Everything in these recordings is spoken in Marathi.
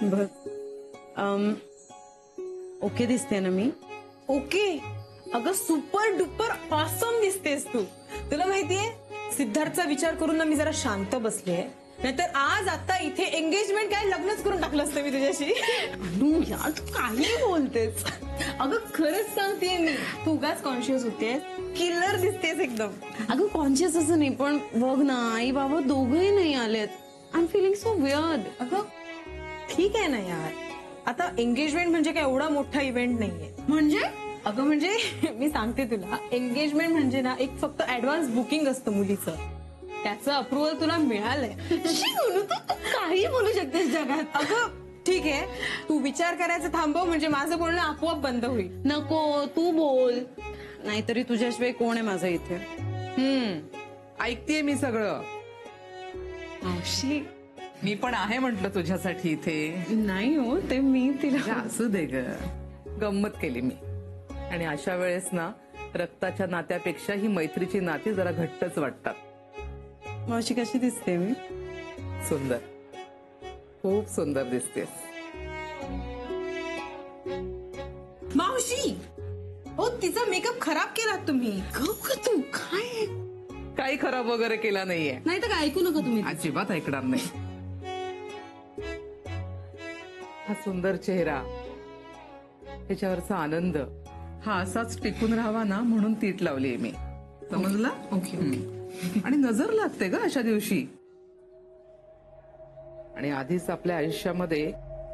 बघ ओके दिसते ना मी? ओके अगं सुपर डुपर ऑसम दिसतेस तू. तुला माहितीये सिद्धार्थचा विचार करून ना मी जरा शांत बसले. नाहीतर आज आता इथे एंगेजमेंट काय लग्नच करून टाकलं असतं मी तुझ्याशी. अनु यार तू काही बोलतेस. अगं खरंच सांगतेय मी, तू उगाच कॉन्शियस होतेस. किलर दिसतेस एकदम. अगं कॉन्शियस असं नाही, पण बघ ना आई बाबा दोघंही नाही आलेत. I am feeling so weird. अगं ठीक आहे ना यार, आता एंगेजमेंट म्हणजे काय एवढा मोठा इव्हेंट नाहीये. म्हणजे अगं म्हणजे मी सांगते तुला, एंगेजमेंट म्हणजे ना एक फक्त ऍडव्हान्स बुकिंग असतं मुलीचं. त्याचं अप्रुव्हल तुला मिळालंय. तू काही बोलू शकतेस जगात. अगं ठीक आहे, तू विचार करायचं थांबव, म्हणजे माझं बोलणं आपोआप बंद होईल. नको तू बोल. नाहीतरी तुझ्याशिवाय कोण आहे माझं इथे? ऐकतेय मी सगळं. मावशी मी पण आहे म्हंटल तुझ्यासाठी इथे. नाही हो, ते मी तिला. असू दे ग, गंमत केली मी. आणि अशा वेळेस ना रक्ताच्या नात्यापेक्षा ही मैत्रीची नाती जरा घट्टच वाटतात. मावशी कशी दिसते मी? सुंदर, खूप सुंदर दिसतेस. मावशी हो, तिचा मेकअप खराब केला तुम्ही. तू काय काही खराब वगैरे केला नाहीये. नाही तर काय ऐकू नका तुम्ही. अजिबात ऐकणार नाही. हा सुंदर चेहरा, त्याच्यावरचा आनंद, हा असाच टिकून राहावा ना म्हणून तीट लावलीये मी. समजला? ओके. आणि नजर लागते ग अशा दिवशी. आणि आधीच आपल्या आयुष्यामध्ये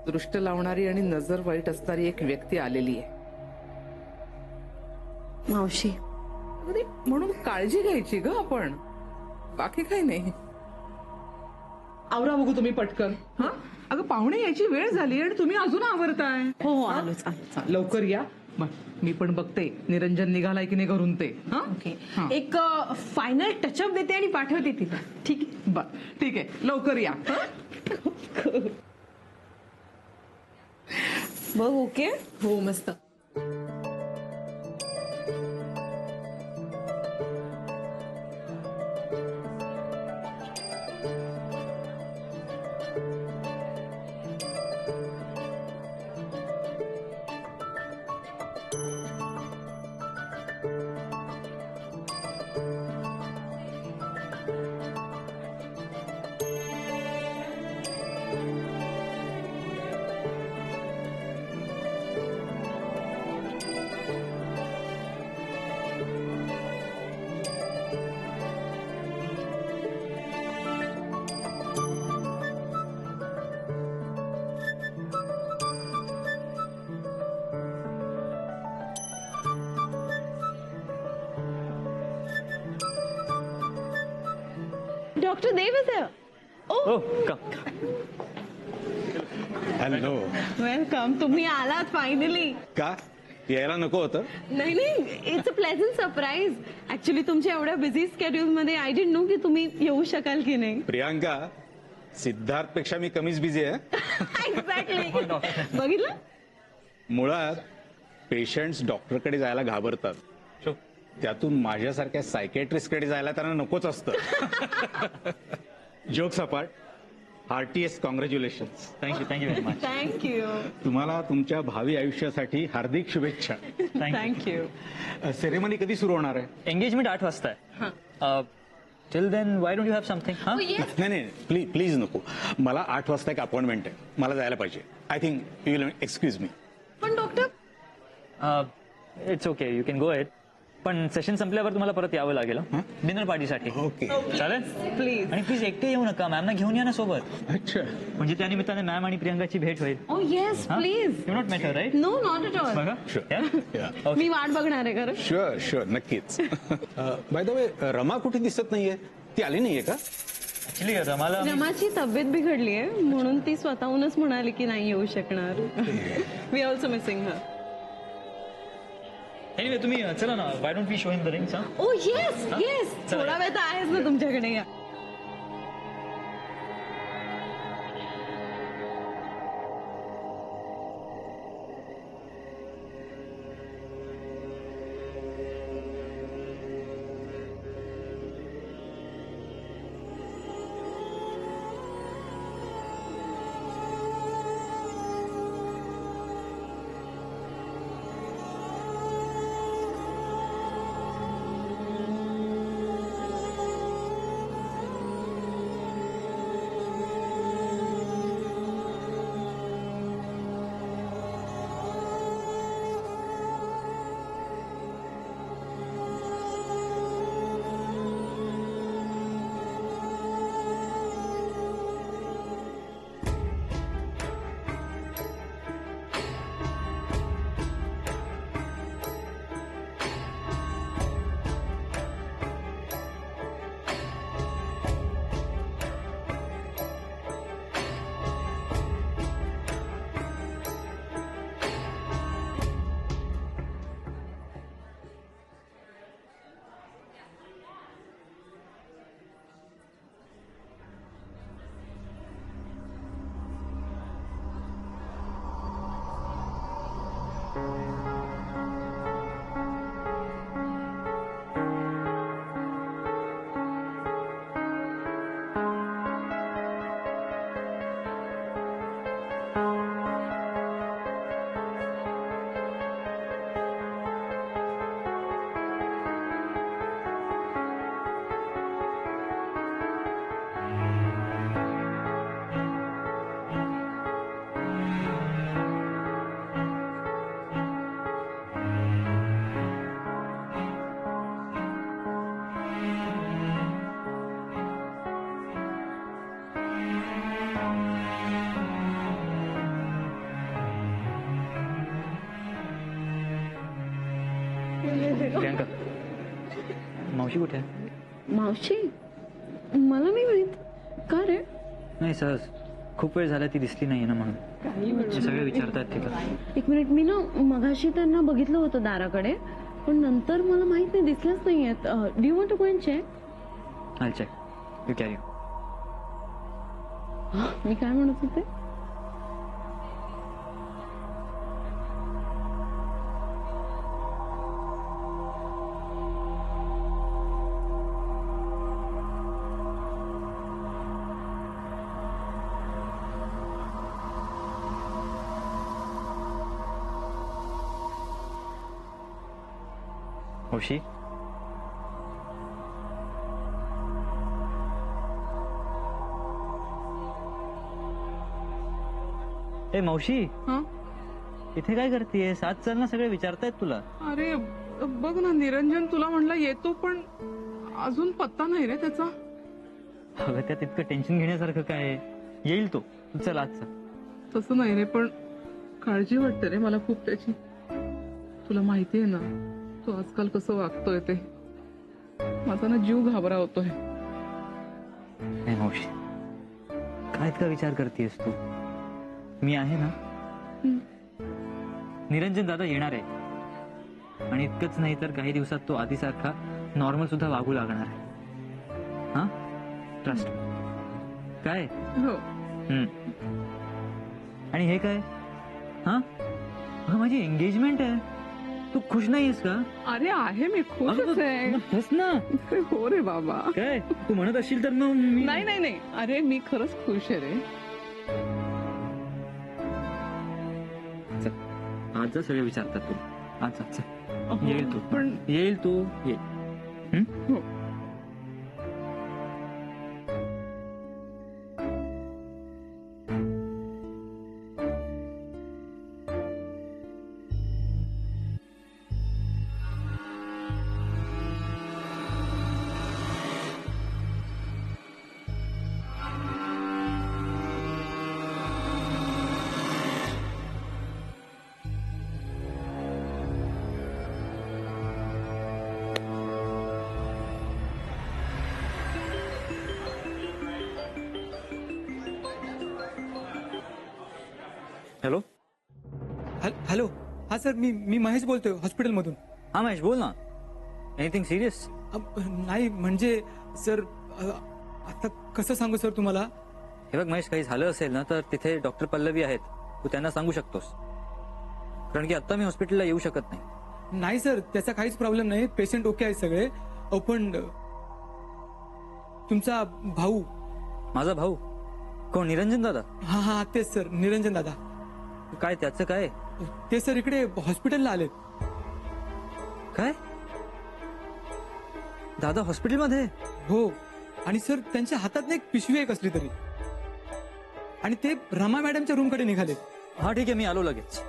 दृष्ट लावणारी आणि नजर वाईट असणारी एक व्यक्ती आलेली आहे. मावशी म्हणून काळजी घ्यायची ग आपण, बाकी काही नाही. आवरा बघू तुम्ही पटकन. हा अगं पाहुणे यायची वेळ झाली आणि तुम्ही अजून आवरताय. हो हो आलोच आलोच. लवकर या. मी पण बघते निरंजन निघालाय की नाही घरून ते. ओके, एक फायनल टचअप देते आणि पाठवते तिला. ठीक आहे, बर ठीक आहे, लवकर या. बघ ओके. हो मस्त. Doctor Dev is here. Oh, come. Hello. Welcome. तुम्ही आलात फायनली. का यायला नको होतं? नाही नाही, it's a pleasant surprise. Actually तुमच्या एवढ्या बिझी स्केड्यूल मध्ये आय डिडंट नो की तुम्ही येऊ शकाल की नाही. प्रियांका, सिद्धार्थ पेक्षा मी कमीच बिझी आहे. एक्झॅक्टली. बघितलं. मुळात पेशंट्स डॉक्टरकडे जायला घाबरतात. त्यातून माझ्यासारख्या सायकॅट्रिस्टकडे जायला त्यांना नकोच असतं. जोक सपाट. Heartiest congratulations. Thank you very much. Thank you. तुम्हाला तुमच्या भावी आयुष्यासाठी हार्दिक शुभेच्छा. थँक्यू. सेरेमनी कधी सुरू होणार आहे? Engagement 8 वाजता आहे. Till then, why don't you have something? Huh? नाही नाही, प्लीज प्लीज नको. मला 8 वाजता एक अपॉइंटमेंट आहे, मला जायला पाहिजे. I think you will excuse me. पण doctor. It's okay. You can go ahead. पण सेशन संपल्यावर तुम्हाला परत यावं लागेल डिनर पार्टीसाठी. ओके. चालेल. प्लीज. आणि प्लीज एकटे येऊ नका, मॅमना घेऊन या ना सोबत. अच्छा. म्हणजे त्या निमित्ताने मॅम आणि प्रियंकाची भेट होईल. Oh yes please. You not met her right? No not at all. बघा. Sure. मी वाट बघणार आहे खरं. शुअर शुअर, नक्कीच. बाय द वे, रमा कुठे दिसत नाहीये? ती आली नाहीये का? ऍक्च्युली रमाला रमाची तब्येत बिघडली आहे म्हणून ती स्वतःहूनच म्हणाली की नाही येऊ शकणार. We also missing her. Anyway तुम्ही चला ना, why don't we show him the rings? Oh yes yes. थोडा वेळ तर आहेच ना तुमच्याकडे. या. प्रियांका मावशी कुठे आहे? मावशी मला नाही माहित. का रे? नाही सहज खूप वेळ झाला ती दिसली नाहीये ना म्हणून हे सगळे विचारतायत तिला. एक मिनिट, मी ना मगाशी त्यांना बघितलं होतं दाराकडे, पण नंतर मला माहित नाही, दिसल्याच नाहीयेत. Do you want to go and check? I'll check. You carry on. मी काय म्हणत होते? मावशी ए मावशी हा इथे काय करतेय? साथ चल ना, सगळे विचारतायत तुला. अरे बघ ना, निरंजन तुला म्हणला येतो, पण अजून पत्ता नाही रे त्याचा. अगं त्यात इतकं टेन्शन घेण्यासारखं काय आहे? येईल तो. चल आज चल. तसं नाही रे, पण काळजी वाटते रे मला खूप त्याची. तुला माहिती आहे ना तो आजकाल कसं वागतोय ते. माझा ना जीव घाबरावतोय. ए मावशी काय इतका विचार करतेस तू? मी आहे ना. निरंजन दादा येणार आहे आणि इतकंच नाही तर काही दिवसात तो आधीसारखा नॉर्मल सुद्धा वागू लागणार आहे. हा ट्रस्ट काय. हो. आणि हे काय? हा अगं माझी एंगेजमेंट आहे. तू खुश नाहीयेस का? अरे आहे, मी खुशच आहे. मग बस ना. हो रे बाबा. काय तू म्हणत असशील तर मग मी नाही नाही नाही, अरे मी खरंच खुश आहे रे. आज जा, सगळे विचारतात तू. आज जा, चल. येईल तू. पण येईल तू. येईल. हो. हॅलो. हॅलो. हा सर, मी महेश बोलतोय हॉस्पिटलमधून. हा महेश बोल ना. Anything serious? नाही म्हणजे सर, आता कसं सांगू सर तुम्हाला. हे बघ महेश, काही झालं असेल ना तर तिथे डॉक्टर पल्लवी आहेत. तू त्यांना सांगू शकतोस, कारण की आता मी हॉस्पिटलला येऊ शकत नाही. नाही सर, त्याचा काहीच प्रॉब्लेम नाही. पेशंट ओके आहेत सगळे. पण तुमचा भाऊ. माझा भाऊ कोण? निरंजन दादा? हा हा तेच सर, निरंजन दादा. काय त्याचं काय? ते सर इकडे हॉस्पिटलला आलेत. काय दादा हॉस्पिटलमध्ये? हो. आणि सर त्यांच्या हातात एक पिशवी आहे कसली तरी, आणि ते रमा मॅडमच्या रूमकडे निघालेत. हा ठीक आहे, मी आलो लगेच.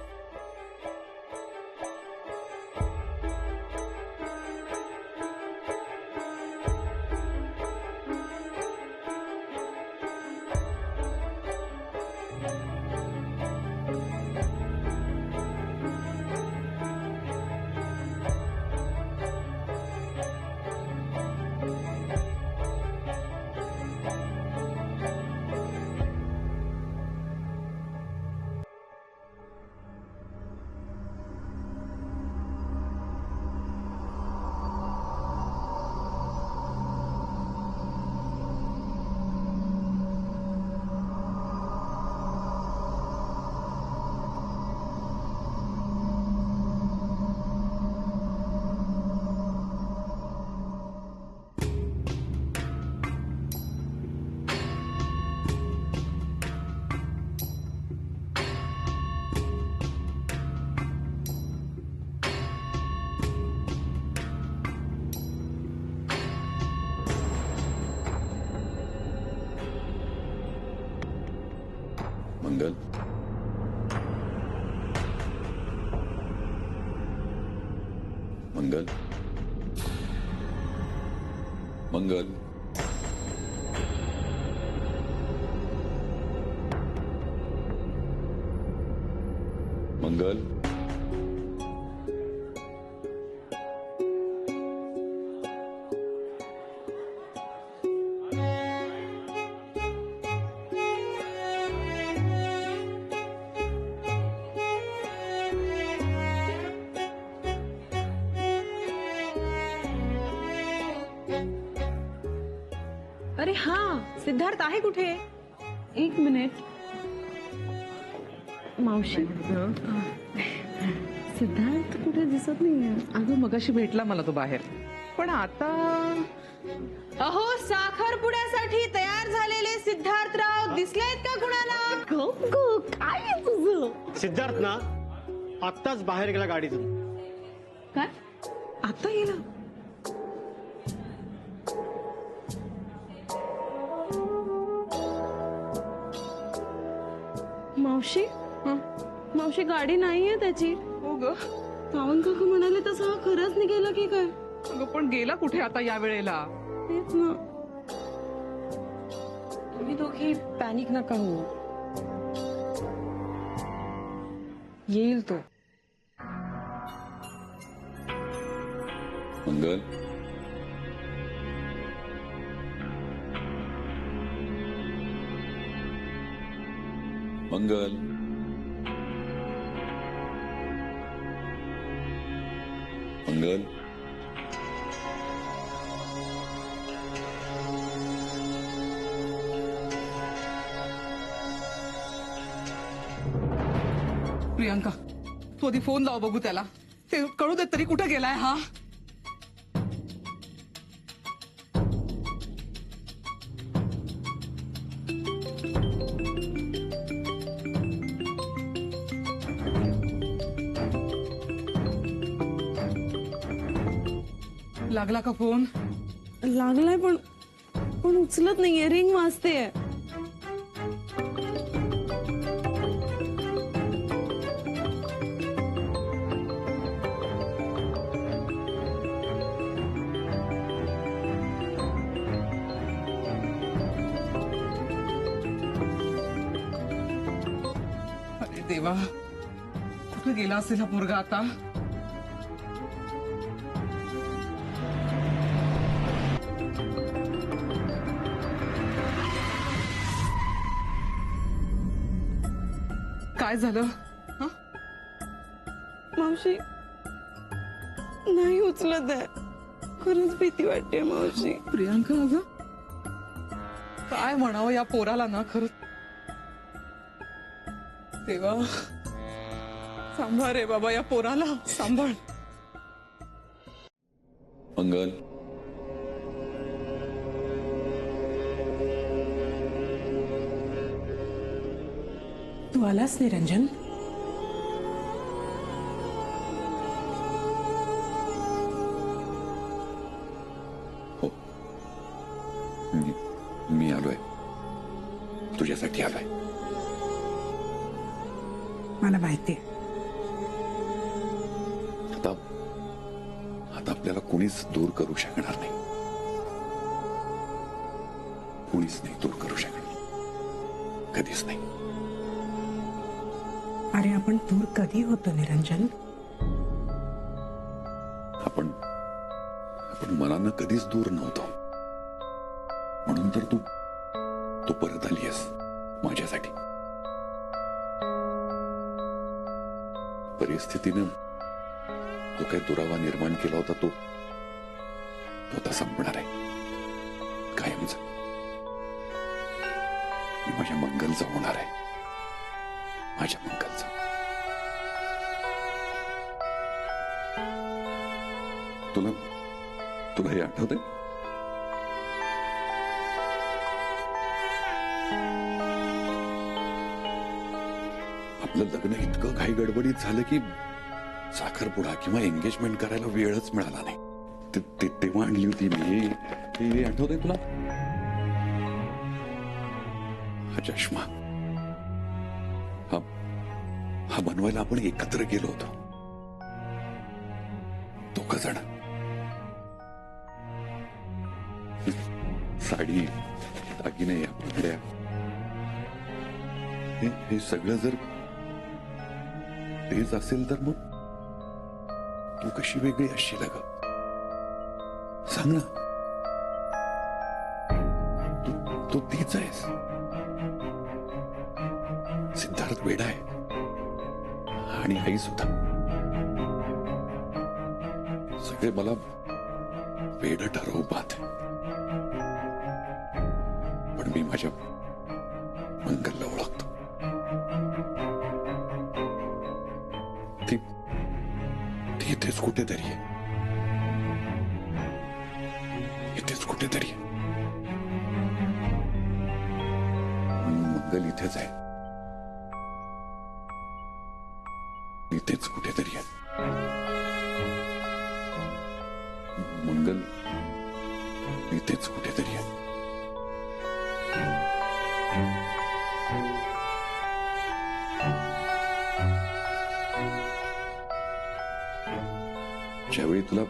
मंगल, मंगल, मंगल, मंगल, अरे हा, सिद्धार्थ आहे कुठे? एक मिनिट. मावशी, सिद्धार्थ कुठे दिसत नाहीये. अगं मगाशी भेटला मला तो बाहेर, पण आता अहो, साखरपुड्यासाठी तयार झालेले सिद्धार्थराव दिसलेत का कुणाला? गप गो, काय आहे तुझं? सिद्धार्थ ना आत्ताच बाहेर गेला गाडीतून. काय? आता गेला. मावशी, मावशी गाडी नाहीये त्याची. हो ग. सावंत काका म्हणाले तसं हा खरंच निघाला की काय? अगं पण गेला कुठे आता या वेळेला? तेच ना. तुम्ही दोघी पॅनिक नका हो, येईल तो. मंगल मंगल मंगल प्रियांका, तू आधी फोन लाव बघू त्याला. ते कळू देत तरी कुठे गेलाय हा. लागला का फोन? लागलाय पण उचलत नाहीये. रिंग वाजते. अरे देवा, कुठे गेला असेल हा पोरगा आता? काय झालं? हं? मावशी नाही उचलत आहे. खरंच भीती वाटते मावशी. प्रियांका, अगं काय म्हणावं या पोराला ना. खरंच देवा, सांभाळ रे बाबा या पोराला, सांभाळ. मंगल तू आलास निरंजन? हो, मी आलोय, तुझ्यासाठी आलोय. मला माहितीये. आता आपल्याला कुणीच दूर करू शकणार नाही. कुणीच नाही दूर करू शकणार, कधीच नाही. अरे आपण दूर कधी होतो निरंजन? आपण मनानं कधीच दूर नव्हतो. म्हणून तर तू परत आलीयस माझ्यासाठी. परिस्थितीनं जो काही दुरावा निर्माण केला होता तो आता संपणार आहे कायमचा. मी माझ्या मंगलचा होणार आहे, माझ्या मंगलचा. तुला हे आठवतंय? आपलं लग्न इतकं घाई गडबडीत झालं की साखरपुडा किंवा एंगेजमेंट करायला वेळच मिळाला नाही. तेव्हा आणली होती मी. हे आठवतंय तुला? हा चष्मा, हा बनवायला आपण एकत्र गेलो होतो, दोघं जण. साडी, दागिने, आपल्या हे सगळं जर तेच असेल तर मग तू कशी वेगळी असशील ग? सांग ना. तू तीच आहेस. सिद्धार्थ वेडा आहे आणि आई सुद्धा. सगळे मला वेड ठरवू पाहत. मी माझ्या मंगलला ओळखतो. ती ती इथेच कुठेतरी आहे. इथेच कुठेतरी आहे. मंगल इथेच आहे. इथेच कुठेतरी आहे. मंगल इथेच कुठेतरी आहे. ज्यावेळी तुला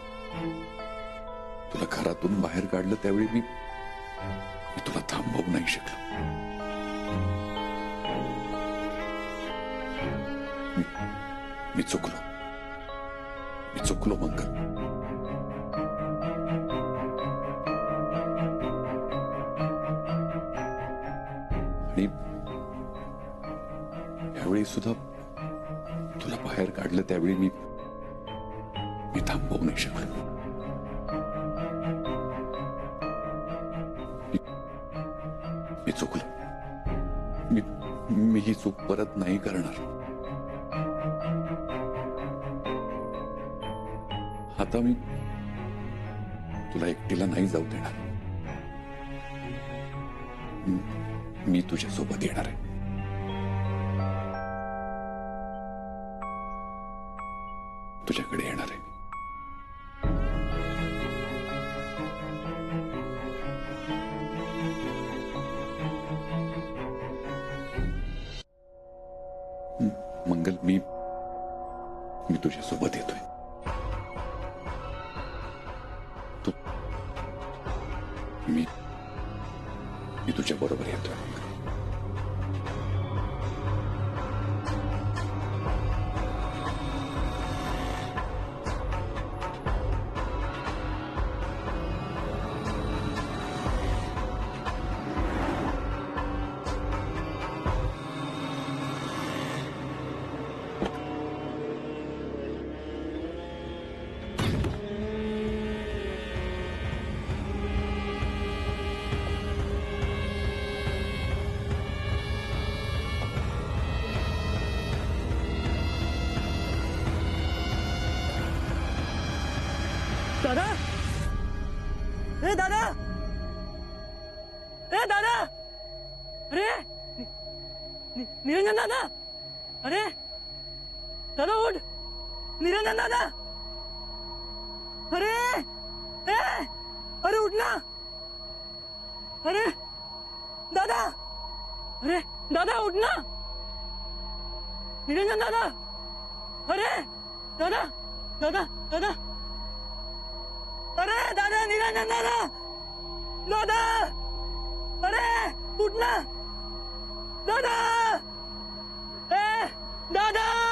घरातून बाहेर काढलं त्यावेळी मी तुला थांबवू नाही शकलो. मी चुकलो मंगल. आणि यावेळी सुद्धा तुला बाहेर काढलं त्यावेळी मी थांबवू नाही शकलो. मी चुकलो. मी ही चूक परत नाही करणार. आता मी तुला एकटीला नाही जाऊ देणार. मी तुझ्या सोबत येणार आहे. तुझ्याकडे येणार आहे. मंगल मी तुझ्या सोबत येतोय. मी तुझ्या बरोबर येतोय. दादा, ए दादा, ए दादा, अरे निरंजन दादा, अरे दादा उठ, निरंजन दादा, अरे अरे उठ ना, अरे दादा उठ ना, निरंजन दादा, अरे दादा दादा दादा, अरे दादा निरंजन दादा, दादा, अरे उठ ना, दादा, दादा.